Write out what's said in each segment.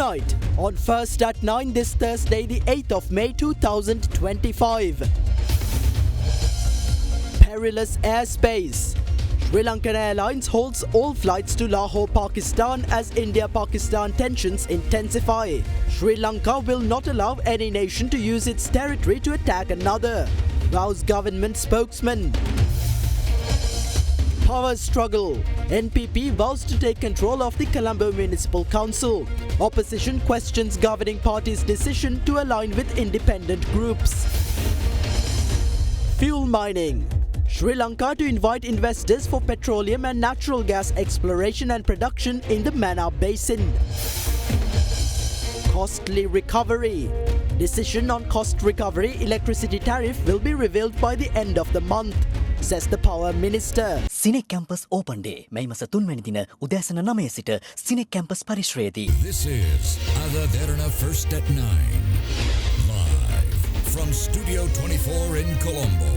Tonight, on First at 9 this Thursday, the 8th of May 2025. Perilous airspace. Sri Lankan Airlines holds all flights to Lahore, Pakistan as India-Pakistan tensions intensify. Sri Lanka will not allow any nation to use its territory to attack another, vows government spokesman. Power struggle. NPP vows to take control of the Colombo Municipal Council. Opposition questions governing party's decision to align with independent groups. Fuel mining. Sri Lanka to invite investors for petroleum and natural gas exploration and production in the Mannar Basin. Costly recovery. Decision on cost recovery electricity tariff will be revealed by the end of the month, says the Power Minister. Cinec Campus Open Day. මේ මස 3 වෙනි දින උදෑසන 9 සිට Cinec Campus පරිශ්‍රයේදී. This is Derana First at 9. Live from Studio 24 in Colombo.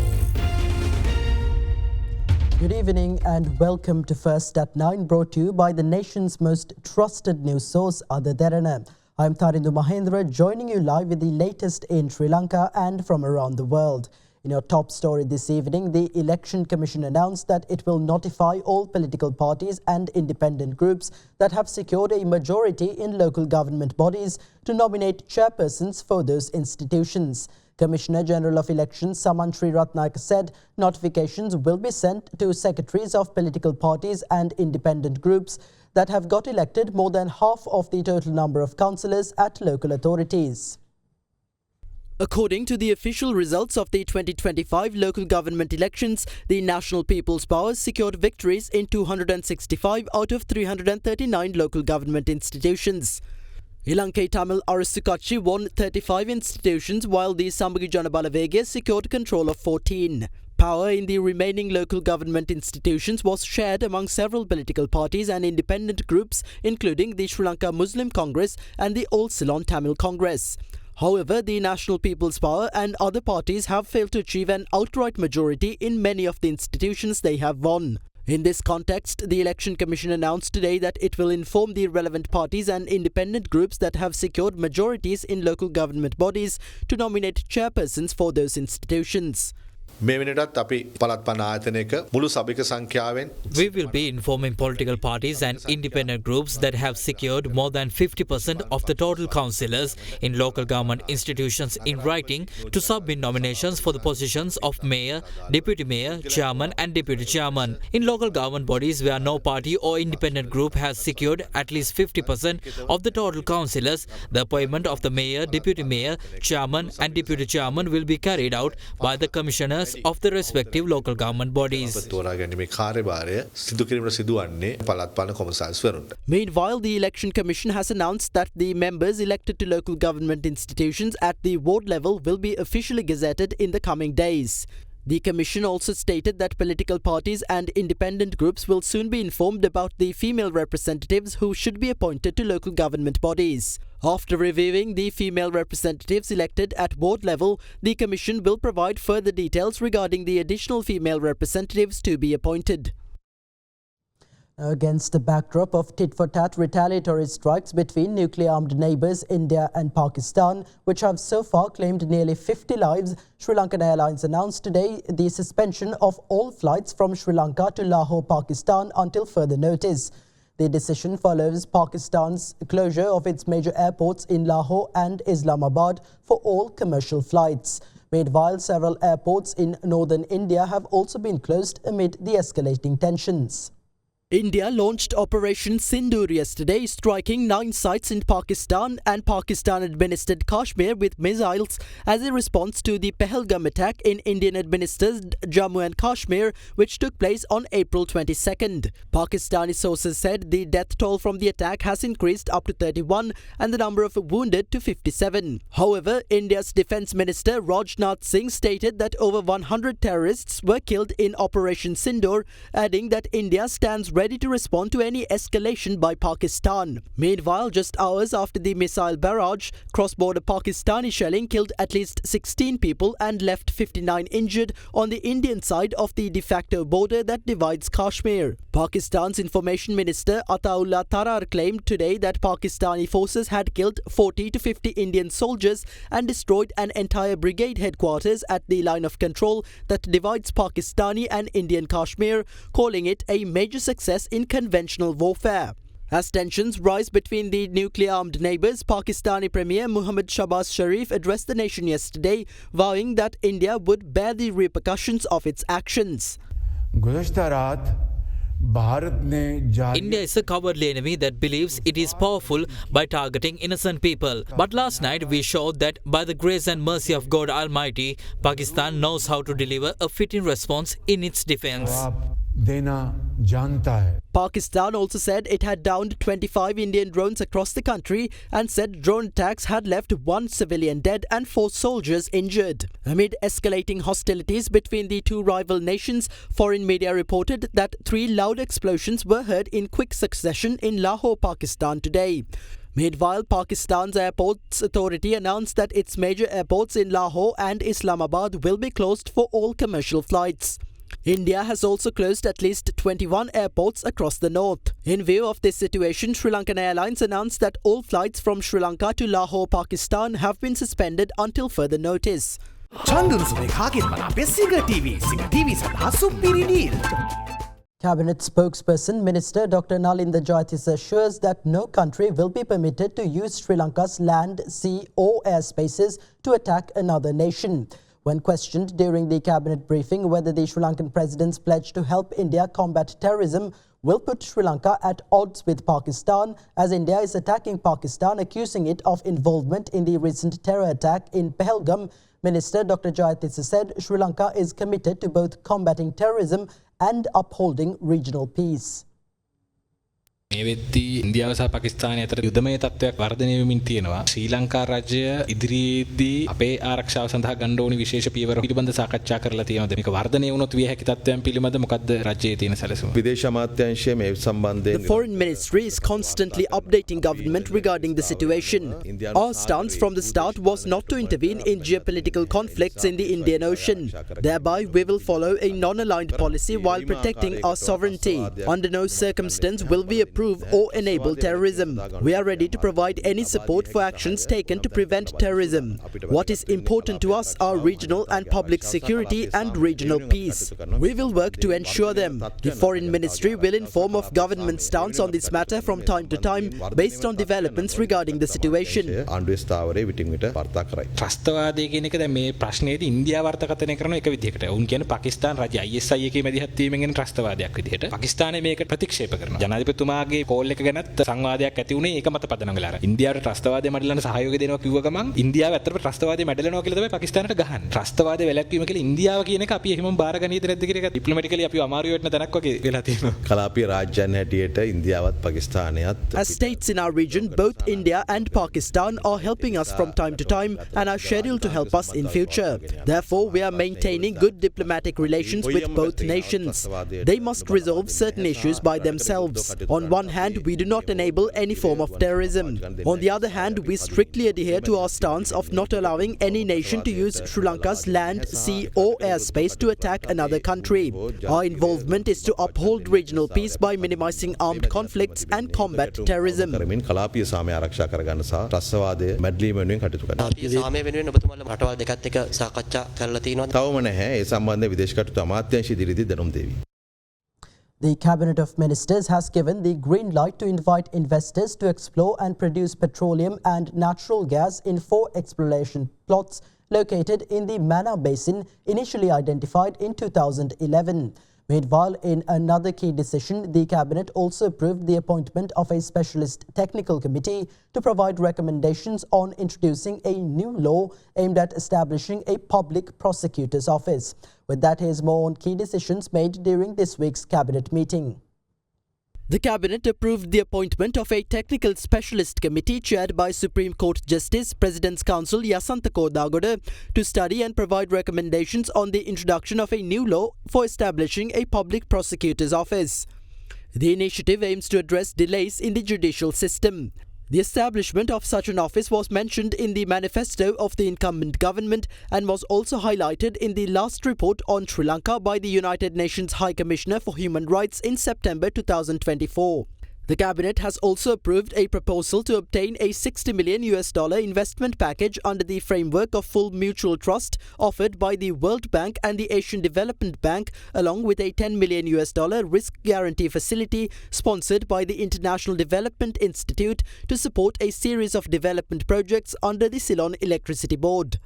Good evening and welcome to First at 9, brought to you by the nation's most trusted news source, Derana. I'm Tharindu Mahendra, joining you live with the latest in Sri Lanka and from around the world. In our top story this evening, the Election Commission announced that it will notify all political parties and independent groups that have secured a majority in local government bodies to nominate chairpersons for those institutions. Commissioner General of Elections Saman Sriratnayaka said notifications will be sent to secretaries of political parties and independent groups that have got elected more than half of the total number of councillors at local authorities. According to the official results of the 2025 local government elections, the National People's Power secured victories in 265 out of 339 local government institutions. Lanka Tamil Arasu Katchi won 35 institutions, while the Sambagi Janabalavege secured control of 14. Power in the remaining local government institutions was shared among several political parties and independent groups, including the Sri Lanka Muslim Congress and the All Ceylon Tamil Congress. However, the National People's Power and other parties have failed to achieve an outright majority in many of the institutions they have won. In this context, the Election Commission announced today that it will inform the relevant parties and independent groups that have secured majorities in local government bodies to nominate chairpersons for those institutions. We will be informing political parties and independent groups that have secured more than 50% of the total councillors in local government institutions in writing to submit nominations for the positions of mayor, deputy mayor, chairman and deputy chairman. In local government bodies where no party or independent group has secured at least 50% of the total councillors, the appointment of the mayor, deputy mayor, chairman and deputy chairman will be carried out by the commissioners of the respective local government bodies. Meanwhile, the Election Commission has announced that the members elected to local government institutions at the ward level will be officially gazetted in the coming days. The Commission also stated that political parties and independent groups will soon be informed about the female representatives who should be appointed to local government bodies. After reviewing the female representatives elected at ward level, the Commission will provide further details regarding the additional female representatives to be appointed. Against the backdrop of tit-for-tat retaliatory strikes between nuclear-armed neighbours India and Pakistan, which have so far claimed nearly 50 lives, Sri Lankan Airlines announced today the suspension of all flights from Sri Lanka to Lahore, Pakistan until further notice. The decision follows Pakistan's closure of its major airports in Lahore and Islamabad for all commercial flights. Meanwhile, several airports in northern India have also been closed amid the escalating tensions. India launched Operation Sindoor yesterday, striking 9 sites in Pakistan and Pakistan-administered Kashmir with missiles as a response to the Pahalgam attack in Indian-administered Jammu and Kashmir, which took place on April 22nd. Pakistani sources said the death toll from the attack has increased up to 31 and the number of wounded to 57. However, India's Defence Minister Rajnath Singh stated that over 100 terrorists were killed in Operation Sindoor, adding that India stands ready to respond to any escalation by Pakistan. Meanwhile, just hours after the missile barrage, cross-border Pakistani shelling killed at least 16 people and left 59 injured on the Indian side of the de facto border that divides Kashmir. Pakistan's Information Minister Ataullah Tarar claimed today that Pakistani forces had killed 40 to 50 Indian soldiers and destroyed an entire brigade headquarters at the line of control that divides Pakistani and Indian Kashmir, calling it a major success in conventional warfare. As tensions rise between the nuclear-armed neighbours, Pakistani Premier Muhammad Shahbaz Sharif addressed the nation yesterday, vowing that India would bear the repercussions of its actions. India is a cowardly enemy that believes it is powerful by targeting innocent people. But last night we showed that by the grace and mercy of God Almighty, Pakistan knows how to deliver a fitting response in its defence. Pakistan also said it had downed 25 Indian drones across the country and said drone attacks had left 1 civilian dead and 4 soldiers injured. Amid escalating hostilities between the two rival nations, foreign media reported that 3 loud explosions were heard in quick succession in Lahore, Pakistan today. Meanwhile, Pakistan's Airports Authority announced that its major airports in Lahore and Islamabad will be closed for all commercial flights. India has also closed at least 21 airports across the north. In view of this situation, Sri Lankan Airlines announced that all flights from Sri Lanka to Lahore, Pakistan have been suspended until further notice. Cabinet spokesperson Minister Dr. Nalinda Jayatissa assures that no country will be permitted to use Sri Lanka's land, sea or airspaces to attack another nation. When questioned during the cabinet briefing whether the Sri Lankan president's pledge to help India combat terrorism will put Sri Lanka at odds with Pakistan, as India is attacking Pakistan, accusing it of involvement in the recent terror attack in Pahalgam, Minister Dr. Jayatissa said Sri Lanka is committed to both combating terrorism and upholding regional peace. මේ වෙද්දී ඉන්දියාව සහ පාකිස්තානය අතර යුදමය තත්ත්වයක් වර්ධනය වෙමින් තියෙනවා. ශ්‍රී ලංකා රාජ්‍ය ඉදිරියේදී අපේ ආරක්ෂාව සඳහා ගන්න ඕනි විශේෂ පියවර පිළිබඳ සාකච්ඡා කරලා තියෙනවා. මේක වර්ධනය වුණොත් විය හැකි තත්ත්වයන් පිළිබඳ මොකද්ද රාජ්‍යයේ තියෙන සැලසුම? විදේශ අමාත්‍යාංශය මේ සම්බන්ධයෙන් The Foreign Ministry is constantly updating government regarding the situation. Our stance from the start was not to intervene in geopolitical conflicts in the Indian Ocean. Thereby, we will follow a non-aligned policy while protecting our sovereignty. Under no circumstance will we approve or enable terrorism. We are ready to provide any support for actions taken to prevent terrorism. What is important to us are regional and public security and regional peace. We will work to ensure them. The Foreign Ministry will inform of government stance on this matter from time to time based on developments regarding the situation. ත්‍රස්තවාදය කියන එක දැන් මේ ප්‍රශ්නයේදී ඉන්දියාව අර්ථකථනය කරන එක විදිහකට. උන් කියන්නේ පාකිස්තාන රාජ්‍ය ISI එකේ මැදිහත් වීමෙන් එන ත්‍රස්තවාදයක් විදිහට. පාකිස්තානය මේක ප්‍රතික්ෂේප කරනවා. ජනාධිපතිතුමාගේ කෝල් එක ගැනත් සංවාදයක් ඇති වුණේ ඒක මත පදනම් වෙලා. ඉන්දියාවට ත්‍රස්තවාදය මැඩලන සහයෝගය දෙනවා කිව්ව ගමන් ඉන්දියාව ඇත්තටම ත්‍රස්තවාදය මැඩලනවා කියලා තමයි පාකිස්තානට ගහන්නේ. ත්‍රස්තවාදය වැළැක්වීම කියලා ඉන්දියාව කියන එක අපි එහෙමම බාර ගන්නීද නැද්ද කියන එක ඩිප්ලොමැටිකලි අපි අමාරු වෙන්න තැනක් වගේ වෙලා තියෙනවා. කලාපීය රාජ්‍යයන් හැටියට ඉන්දියාවත් පාකිස්තානයත් As states in our region, both India and Pakistan are helping us from time to time and are scheduled to help us in future. Therefore, we are maintaining good diplomatic relations with both nations. They must resolve certain issues by themselves. On one hand, we do not enable any form of terrorism. On the other hand, we strictly adhere to our stance of not allowing any nation to use Sri Lanka's land, sea or airspace to attack another country. Our involvement is to uphold regional peace by minimizing armed conflicts and combat terrorism. කලාපීය සාමය ආරක්ෂා කරගන්න සහ ත්‍රස්තවාදය මැඩලීම වෙනුවෙන් කටයුතු කරනවා. සාමය වෙනුවෙන් ඔබතුමාලා රටවල් දෙකත් එක්ක සාකච්ඡා කරලා තියෙනවා. තවම නැහැ. ඒ සම්බන්ධයෙන් විදේශ කටයුතු අමාත්‍යාංශය ඉදිරියේදී දැනුම් දෙවි. The Cabinet of Ministers has given the green light to invite investors to explore and produce petroleum and natural gas in 4 exploration plots located in the Mana Basin, initially identified in 2011. Meanwhile, in another key decision, the Cabinet also approved the appointment of a specialist technical committee to provide recommendations on introducing a new law aimed at establishing a public prosecutor's office. With that, here's more on key decisions made during this week's Cabinet meeting. The Cabinet approved the appointment of a technical specialist committee chaired by Supreme Court Justice, President's Counsel Yasantha Kodagoda, to study and provide recommendations on the introduction of a new law for establishing a public prosecutor's office. The initiative aims to address delays in the judicial system. The establishment of such an office was mentioned in the manifesto of the incumbent government and was also highlighted in the last report on Sri Lanka by the United Nations High Commissioner for Human Rights in September 2024. The cabinet has also approved a proposal to obtain a $60 million investment package under the framework of full mutual trust offered by the World Bank and the Asian Development Bank, along with a $10 million risk guarantee facility sponsored by the International Development Institute to support a series of development projects under the Ceylon Electricity Board.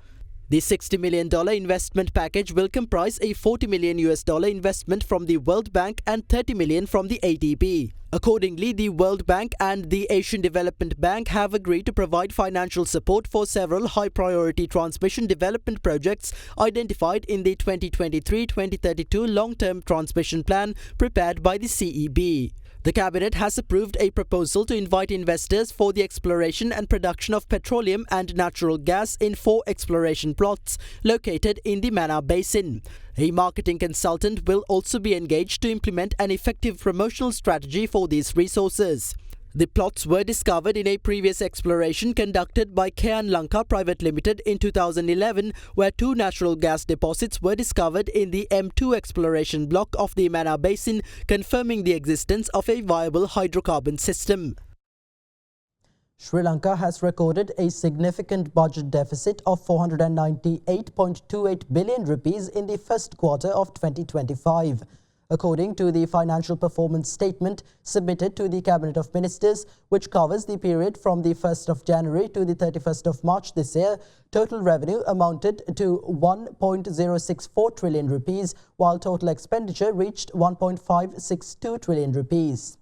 The $60 million investment package will comprise a $40 million investment from the World Bank and $30 million from the ADB. Accordingly, the World Bank and the Asian Development Bank have agreed to provide financial support for several high-priority transmission development projects identified in the 2023-2032 long-term transmission plan prepared by the CEB. The Cabinet has approved a proposal to invite investors for the exploration and production of petroleum and natural gas in 4 exploration plots located in the Mana Basin. A marketing consultant will also be engaged to implement an effective promotional strategy for these resources. The plots were discovered in a previous exploration conducted by Lanka Private Limited in 2011, where 2 natural gas deposits were discovered in the M2 exploration block of the Mana Basin, confirming the existence of a viable hydrocarbon system. Sri Lanka has recorded a significant budget deficit of 498.28 billion rupees in the first quarter of 2025. According to the financial performance statement submitted to the Cabinet of Ministers, which covers the period from the 1st of January to the 31st of March this year, total revenue amounted to 1.064 trillion rupees, while total expenditure reached 1.562 trillion rupees.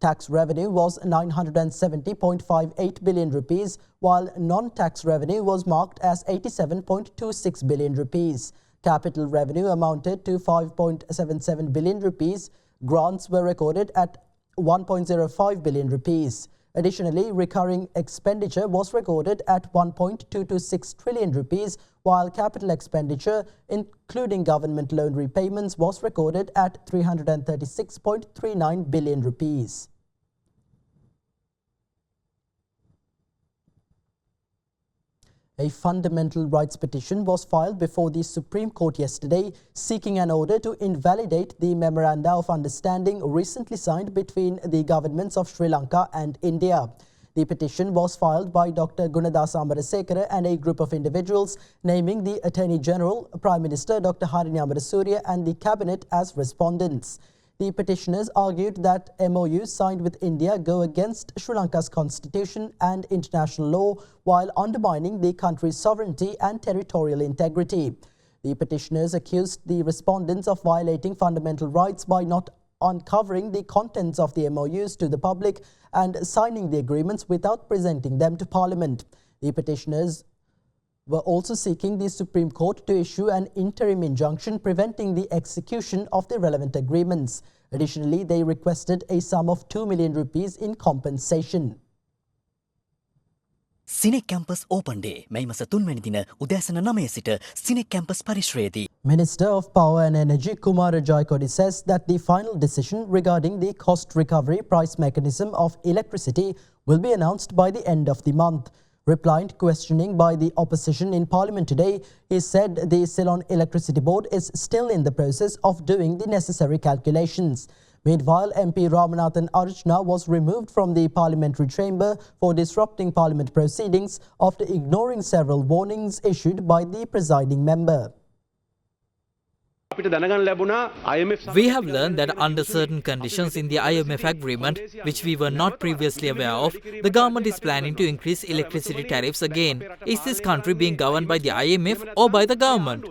Tax revenue was 970.58 billion rupees, while non-tax revenue was marked as 87.26 billion rupees. Capital revenue amounted to 5.77 billion rupees. Grants were recorded at 1.05 billion rupees. Additionally, recurring expenditure was recorded at 1.226 trillion rupees, while capital expenditure, including government loan repayments, was recorded at 336.39 billion rupees. A fundamental rights petition was filed before the Supreme Court yesterday, seeking an order to invalidate the Memoranda of Understanding recently signed between the governments of Sri Lanka and India. The petition was filed by Dr. Gunadasa Amarasekara and a group of individuals, naming the Attorney General, Prime Minister Dr. Harini Amarasuriya and the Cabinet as respondents. The petitioners argued that MOUs signed with India go against Sri Lanka's constitution and international law while undermining the country's sovereignty and territorial integrity. The petitioners accused the respondents of violating fundamental rights by not uncovering the contents of the MOUs to the public and signing the agreements without presenting them to Parliament. The petitioners were also seeking the Supreme Court to issue an interim injunction preventing the execution of the relevant agreements. Additionally, they requested a sum of 2 million rupees in compensation. CINEC campus open day මැයි මස 3 වැනි දින උදෑසන 9 සිට CINEC campus පරිශ්‍රයේදී. Minister of Power and Energy Kumar Rajaikodi says that the final decision regarding the cost recovery price mechanism of electricity will be announced by the end of the month. Replying to questioning by the opposition in Parliament today, he said the Ceylon Electricity Board is still in the process of doing the necessary calculations. Meanwhile, MP Ramanathan Archana was removed from the parliamentary chamber for disrupting parliament proceedings after ignoring several warnings issued by the presiding member. We have learned that under certain conditions in the IMF agreement, which we were not previously aware of, the government is planning to increase electricity tariffs again. Is this country being governed by the IMF or by the government?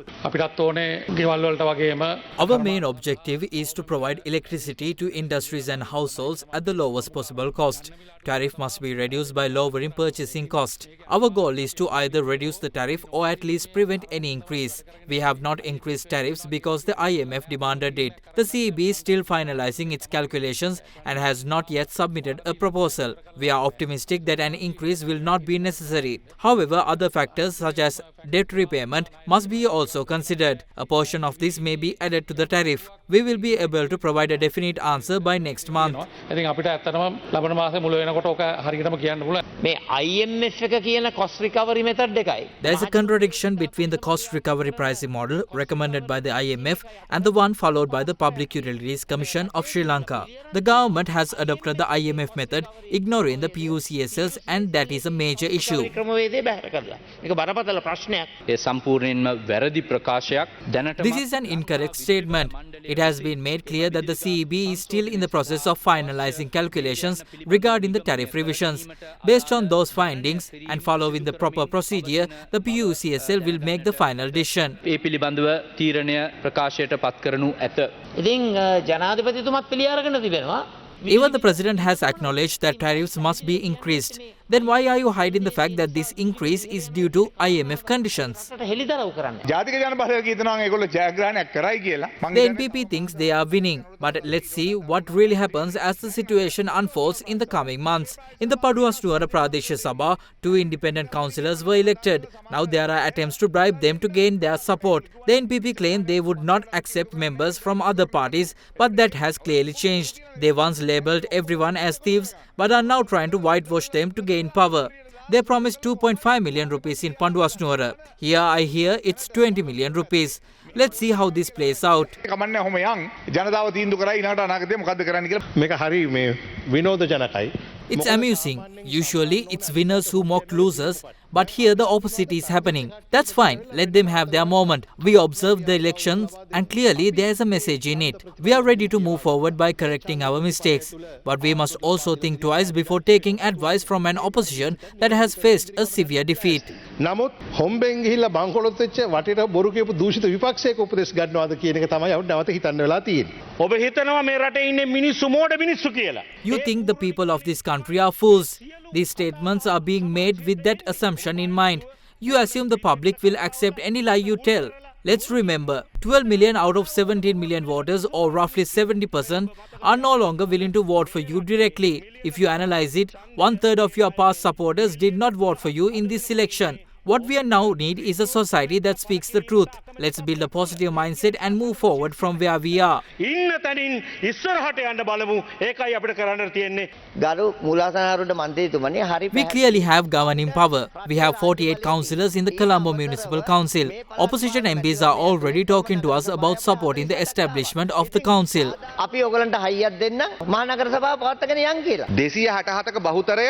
Our main objective is to provide electricity to industries and households at the lowest possible cost. Tariff must be reduced by lowering purchasing cost. Our goal is to either reduce the tariff or at least prevent any increase. We have not increased tariffs because because the IMF demanded it. The CEB is still finalizing its calculations and has not yet submitted a proposal. We are optimistic that an increase will not be necessary. However, other factors such as debt repayment must be also considered. A portion of this may be added to the tariff. We will be able to provide a definite answer by next month. ඉතින් අපිට ඇත්තටම ලබන මාසේ මුල වෙනකොට ඕක හරියටම කියන්න පුළුවන්. මේ IMF එක කියන cost recovery method එකයි. There is a contradiction between the cost recovery pricing model recommended by the IMF and the one followed by the Public Utilities Commission of Sri Lanka. The government has adopted the IMF method, ignoring the PUCSLs, and that is a major issue. ක්‍රමවේදය බැහැර කරලා. මේක බරපතල ප්‍රශ්නයක්. ඒ සම්පූර්ණයෙන්ම වැරදි ප්‍රකාශයක් දැනට This is an incorrect statement. It has been made clear that the CEB is still in the process of finalizing calculations regarding the tariff revisions. Based on those findings and following the proper procedure, the PUCSL will make the final decision. ඒ පිළිබඳව තීරණය ප්‍රකාශයට පත් කරනු ඇත. ඉතින් ජනාධිපතිතුමත් පිළි අරගෙන තිබෙනවා. Even the president has acknowledged that tariffs must be increased. Then why are you hiding the fact that this increase is due to IMF conditions? හෙළිදරව් කරන්න. ජාතික ජනබලය කියනවා ඒගොල්ලෝ ජයග්‍රහණයක් කරයි කියලා. The NPP thinks they are winning, but let's see what really happens as the situation unfolds in the coming months. In the Paduasnuwara Pradesh Sabha, 2 independent councillors were elected. Now there are attempts to bribe them to gain their support. The NPP claimed they would not accept members from other parties, but that has clearly changed. They once labelled everyone as thieves, but are now trying to whitewash them to gain power. They promised 2.5 million rupees in Paduasnuwara. Here I hear it's 20 million rupees. Let's see how this plays out. කමන්නේ ඔහොම යන් ජනතාව තීන්දුව කරා ඊළඟට අනාගතේ මොකද්ද කරන්න කියලා. මේක හරි මේ විනෝදජනකයි. It's amusing. Usually it's winners who mock losers, but here the opposite is happening. That's fine. Let them have their moment. We observed the elections and clearly there is a message in it. We are ready to move forward by correcting our mistakes. But we must also think twice before taking advice from an opposition that has faced a severe defeat. නමුත් හොම්බෙන් ගිහිල්ලා බංකොලොත් වෙච්ච වටේට බොරු කියපු දූෂිත විපක්ෂයක උපදෙස් ගන්නවාද කියන එක තමයි අපිට නැවත හිතන්න වෙලා තියෙන්නේ. ඔබ හිතනවා මේ රටේ ඉන්නේ මිනිස්සු මෝඩ මිනිස්සු කියලා. You think the people of this country are fools. These statements are being made with that assumption in mind. You assume the public will accept any lie you tell. Let's remember, 12 million out of 17 million voters, or roughly 70%, are no longer willing to vote for you directly. If you analyze it, 1/3 of your past supporters did not vote for you in this election. What we now need is a society that speaks the truth. Let's build a positive mindset and move forward from where we are. ඉන්න තැනින් ඉස්සරහට යන්න බලමු. ඒකයි අපිට කරන්න තියෙන්නේ. ගරු මූලාසනාරුඩ මන්ත්‍රීතුමනි හරි We clearly have governing power. We have 48 councillors in the Colombo Municipal Council. Opposition MPs are already talking to us about supporting the establishment of the council. අපි ඔයගලන්ට හයියක් දෙන්න මහනගර සභාව පවත්වාගෙන යන් කියලා. 267ක බහුතරය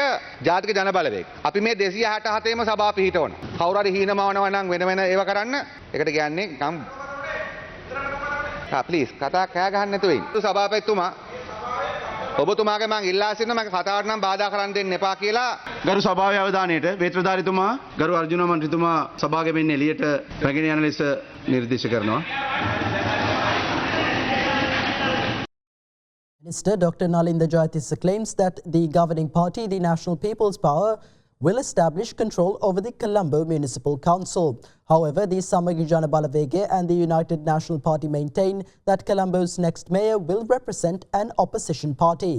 ජාතික ජනබලවේග. අපි මේ 267ේම සභාව පිහිටවන. කවුරු හරි හීනමාවනවා නම් වෙන වෙන ඒවා කරන්න. ඒකට කියන්නේ නම් ප්ලීස් කතා කෑ ගහන්න නැතුව ඉන්න. සභාපතිතුමා ඔබතුමාගේ මම ඉල්ලා සිටිනවා මම කතාවට නම් බාධා කරන්න දෙන්න එපා කියලා. ගරු සභාවේ අවධානයට වේත්‍රධාරීතුමා ගරු අර්ජුන මන්ත්‍රීතුමා සභාවගෙන් එළියට රැගෙන යන ලෙස නිර්දේශ කරනවා. Minister Dr. Nalinda Jayatissa claims that the governing party, the National People's Power, will establish control over the Colombo Municipal Council. However, the Samagi Jana Balavege and the United National Party maintain that Colombo's next mayor will represent an opposition party.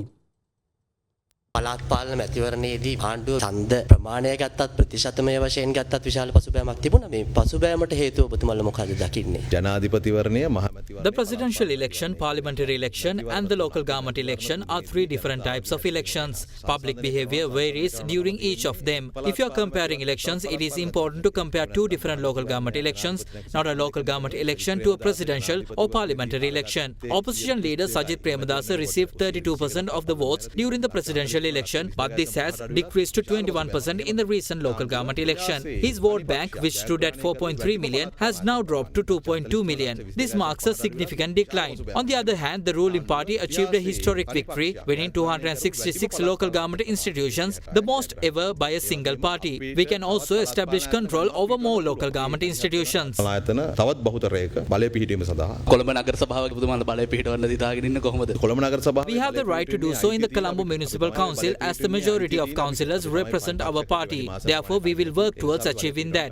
පළාත් පාලන මැතිවරණයේදී ආණ්ඩුව ඡන්ද ප්‍රමාණය ගත්තත් ප්‍රතිශතමය වශයෙන් ගත්තත් විශාල පසුබෑමක් තිබුණා. මේ පසුබෑමට හේතුව ඔබතුමාලා මොකද දකින්නේ? ජනාධිපතිවරණය මහ The presidential election, parliamentary election and the local government election are 3 different types of elections. Public behavior varies during each of them. If you are comparing elections, it is important to compare 2 different local government elections, not a local government election to a presidential or parliamentary election. Opposition leader Sajith Premadasa received 32% of the votes during the presidential election, but this has decreased to 21% in the recent local government election. His vote bank, which stood at 4.3 million, has now dropped to 2.2 million. This marks a significant decline. On the other hand, the ruling party achieved a historic victory, winning 266 local government institutions, the most ever by a single party. We can also establish control over more local government institutions. ආයතන තවත් බහුතරයක බලය පිහිටීම සඳහා කොළඹ නගර සභාවක පුදුමාල බලය පිහිටවන්න දිතාගෙන ඉන්න කොහොමද? කොළඹ නගර සභාව We have the right to do so in the Colombo Municipal Council as the majority of councillors represent our party. Therefore, we will work towards achieving that.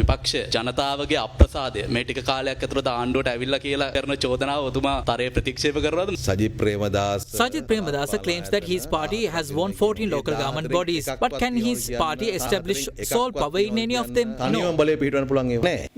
විපක්ෂ ජනතාවගේ අප්‍රසාදය මේ ටික කාලයක් ඇතුළත ආණ්ඩුවට ඇවිල්ලා කියලා කියලා කරන චෝදනාව ඔතුමා තරයේ ප්‍රතික්ෂේප කරනවද? Sajid Premadasa claims that his party has won 14 local government bodies. But can his party establish sole power in any of them? No.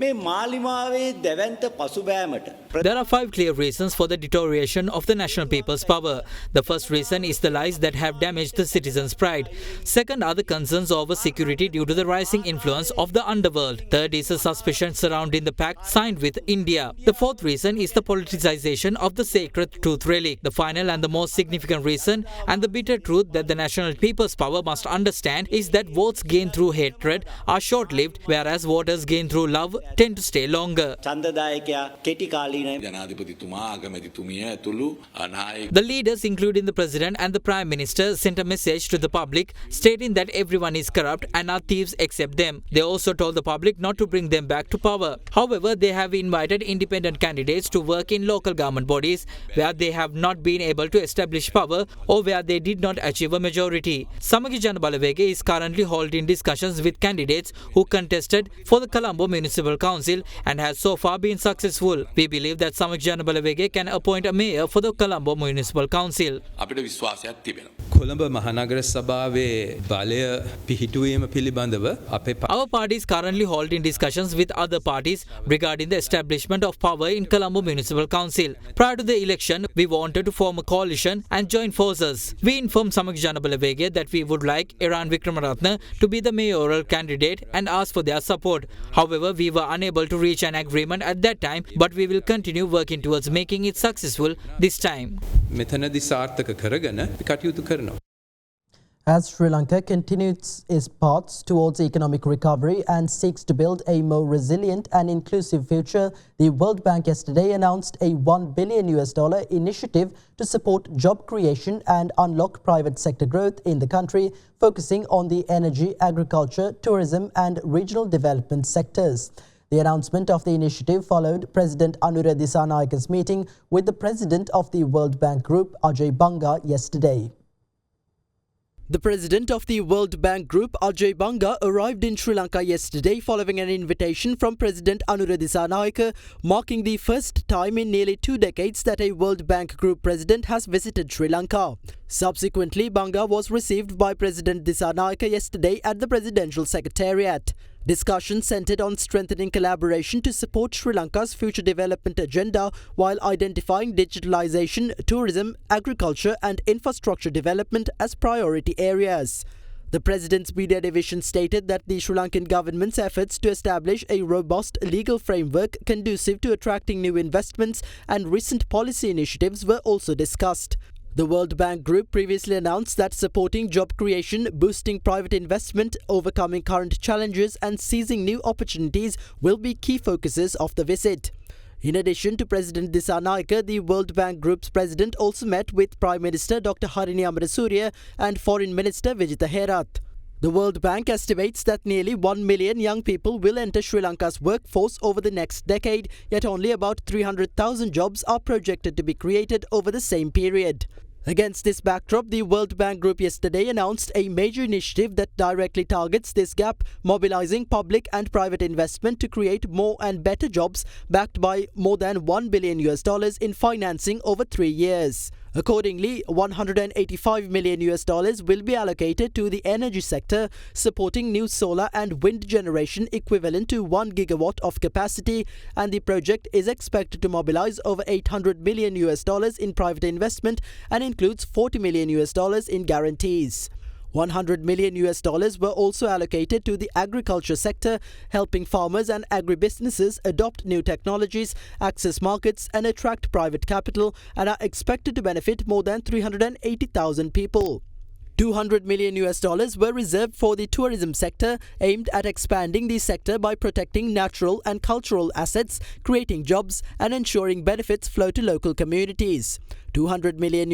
මේ මාලිමාවේ දැවැන්ත පසුබෑමට There are 5 clear reasons for the deterioration of the national people's power. The first reason is the lies that have damaged the citizens' pride. Second are the concerns over security due to the rising influence of the underworld. Third is the suspicion surrounding the pact signed with India. The fourth reason is the politicization of the sacred truth relic. The final and the most significant reason and the bitter truth that the national people's power must understand is that votes gained through hatred are short-lived, whereas voters gained through love tend to stay longer. ඡන්දදායකයා කෙටි කාලීන ජනාධිපතිතුමා අගමැතිතුමිය ඇතුළු අනායක The leaders, including the president and the prime minister, sent a message to the public stating that everyone is corrupt and are thieves except them. They also told the public not to bring them back to power. However, they have invited independent candidates to work in local government bodies where they have not been able to establish power or where they did not achieve a majority. Samaki Jana Balawege is currently holding discussions with candidates who contested for the Colombo Municipal Council and has so far been successful. We believe that Samaki Jana Balawege can appoint a mayor for the Colombo Municipal Council. අපිට විශ්වාසයක් තිබෙනවා. කොළඹ මහනගර සභාවේ බලය පිහිටුවීම පිළිබඳව අපේ Our party is currently holding discussions with other parties regarding the establishment of power in Colombo Municipal Council. Prior to the election, we wanted to form a coalition and join forces. We informed Samaki Jana Balawege that we would like Iran Vikramaratne to be the mayoral candidate and ask for their support. However, we were unable to reach an agreement at that time, but we will continue working towards making it successful this time. මෙතනදී සාර්ථක කරගෙන කටයුතු කරනවා. As Sri Lanka continues its paths towards economic recovery and seeks to build a more resilient and inclusive future, the World Bank yesterday announced a $1 billion initiative to support job creation and unlock private sector growth in the country, focusing on the energy, agriculture, tourism and regional development sectors. The announcement of the initiative followed President Anura Dissanayaka's meeting with the President of the World Bank Group, Ajay Banga, yesterday. The president of the World Bank Group, Ajay Banga, arrived in Sri Lanka yesterday following an invitation from President Anura Dissanayaka, marking the first time in nearly 2 decades that a World Bank Group president has visited Sri Lanka. Subsequently, Banga was received by President Dissanayaka yesterday at the Presidential Secretariat. Discussions centered on strengthening collaboration to support Sri Lanka's future development agenda while identifying digitalization, tourism, agriculture and infrastructure development as priority areas. The President's media division stated that the Sri Lankan government's efforts to establish a robust legal framework conducive to attracting new investments and recent policy initiatives were also discussed. The World Bank Group previously announced that supporting job creation, boosting private investment, overcoming current challenges and seizing new opportunities will be key focuses of the visit. In addition to President Dissanayaka, the World Bank Group's president also met with Prime Minister Dr. Harini Amarasuriya and Foreign Minister Vijitha Herath. The World Bank estimates that nearly 1 million young people will enter Sri Lanka's workforce over the next decade, yet only about 300,000 jobs are projected to be created over the same period. Against this backdrop, the World Bank Group yesterday announced a major initiative that directly targets this gap, mobilizing public and private investment to create more and better jobs, backed by more than $1 billion in financing over 3 years. Accordingly, $185 million will be allocated to the energy sector, supporting new solar and wind generation equivalent to 1 gigawatt of capacity, and the project is expected to mobilize over $800 million in private investment and includes $40 million in guarantees. $100 million were also allocated to the agriculture sector, helping farmers and agribusinesses adopt new technologies, access markets and attract private capital, and are expected to benefit more than 380,000 people. $200 million were reserved for the tourism sector, aimed at expanding the sector by protecting natural and cultural assets, creating jobs and ensuring benefits flow to local communities. $200 million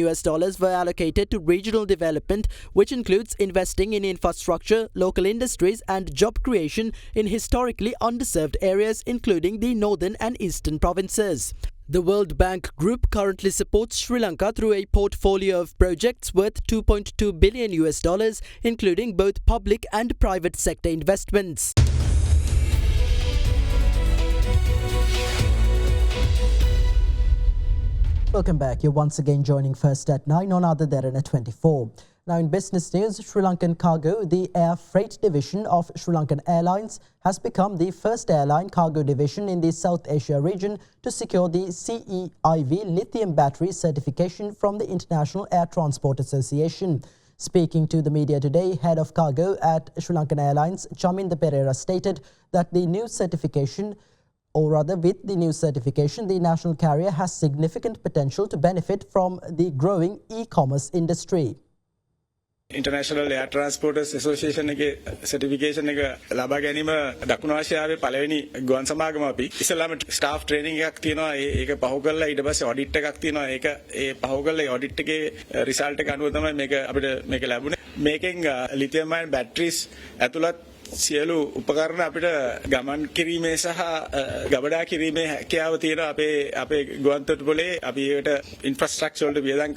were allocated to regional development, which includes investing in infrastructure, local industries and job creation in historically underserved areas, including the northern and eastern provinces. The World Bank Group currently supports Sri Lanka through a portfolio of projects worth $2.2 billion, including both public and private sector investments. Welcome back. You're once again joining First at 9 on Other Derana 24. Now in business news, Sri Lankan Cargo, the air freight division of Sri Lankan Airlines, has become the first airline cargo division in the South Asia region to secure the CEIV lithium battery certification from the International Air Transport Association. Speaking to the media today, head of cargo at Sri Lankan Airlines, Chaminda Pereira, stated that the new certification, or rather with the new certification, the national carrier has significant potential to benefit from the growing e-commerce industry. International Air Transporters Association එකේ certification එක ලබා ගැනීම දකුණු ආසියාවේ පළවෙනි ගුවන් සමාගම අපි ඉස්සෙල්ලාම staff training එකක් තියෙනවා ඒක පහු කරලා ඊට පස්සේ audit එකක් තියෙනවා ඒක ඒ පහු කරලා ඒ audit එකේ result එක අනුව තමයි මේක අපිට මේක ලැබුණේ මේකෙන් lithium ion batteries ඇතුළත් සියලු උපකරණ අපිට ගමන් කිරීමේ සහ ගබඩා කිරීමේ හැකියාව තියෙන අපේ ගුවන් තොටුපළේ අපි ඒකට infrastructure වලට වියදම්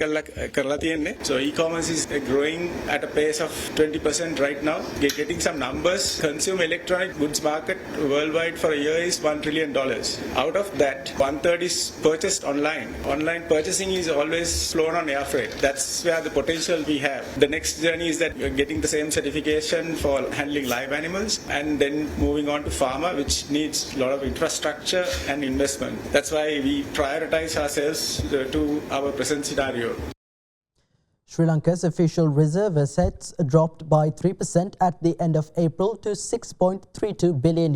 කරලා තියෙන්නේ. So e-commerce is growing at a pace of 20% right now. Getting some numbers, consumer electronic goods market worldwide for a year is $1 trillion. Out of that, 1/3 is purchased online. Online purchasing is always flown on air freight. That's where the potential we have. The next journey is that we're getting the same certification for handling live animals and then moving on to pharma, which needs a lot of infrastructure and investment. That's why we prioritize ourselves to our present scenario. Sri Lanka's official reserve assets dropped by 3% at the end of April to $6.32 billion.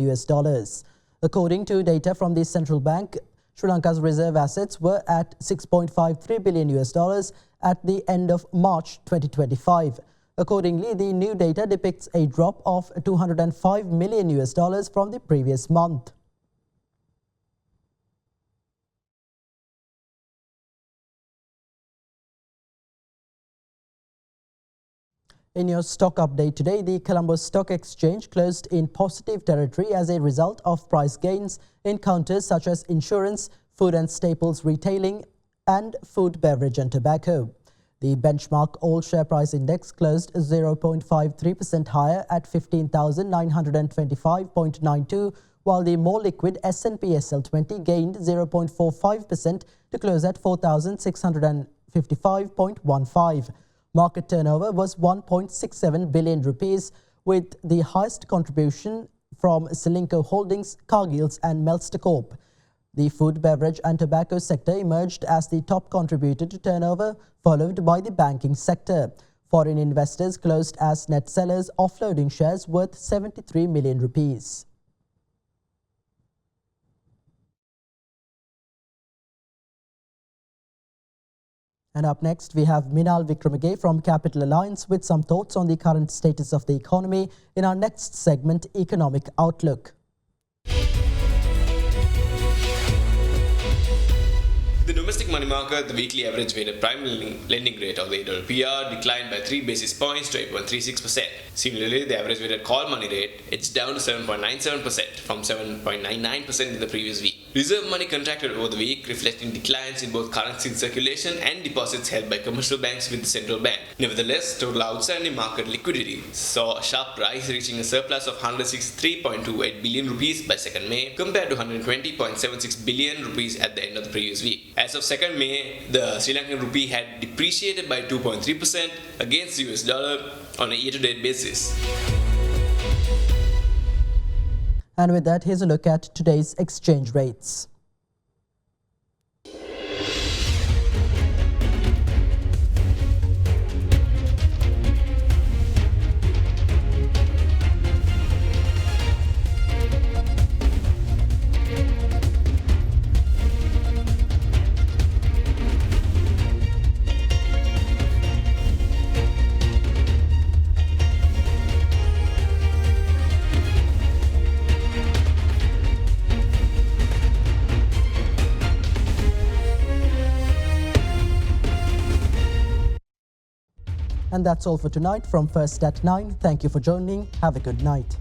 According to data from the central bank, Sri Lanka's reserve assets were at $6.53 billion at the end of March 2025. Accordingly, the new data depicts a drop of $205 million from the previous month. In your stock update today, the Colombo Stock Exchange closed in positive territory as a result of price gains in counters such as insurance, food and staples retailing, and food, beverage and tobacco. The benchmark all share price index closed 0.53% higher at 15,925.92, while the more liquid S&P SL20 gained 0.45% to close at 4,655.15. Market turnover was 1.67 billion rupees, with the highest contribution from Selinco Holdings, Cargills and Melster Corp. The food, beverage and tobacco sector emerged as the top contributor to turnover, followed by the banking sector. Foreign investors closed as net sellers, offloading shares worth 73 million rupees. And up next, we have Minal Wickremege from Capital Alliance with some thoughts on the current status of the economy in our next segment, Economic Outlook. The domestic money market, the weekly average weighted prime lending rate of the $PR declined by 3 basis points to 8.36%. Similarly, the average weighted call money rate edged down to 7.97% from 7.99% in the previous week. Reserve money contracted over the week, reflecting declines in both currency in circulation and deposits held by commercial banks with the central bank. Nevertheless, total outstanding market liquidity saw a sharp rise, reaching a surplus of 163.28 billion rupees by 2nd May, compared to 120.76 billion rupees at the end of the previous week. As of 2nd May, the Sri Lankan rupee had depreciated by 2.3% against the US dollar on a year-to-date basis. And with that, here's a look at today's exchange rates. And that's all for tonight from First at 9. Thank you for joining. Have a good night.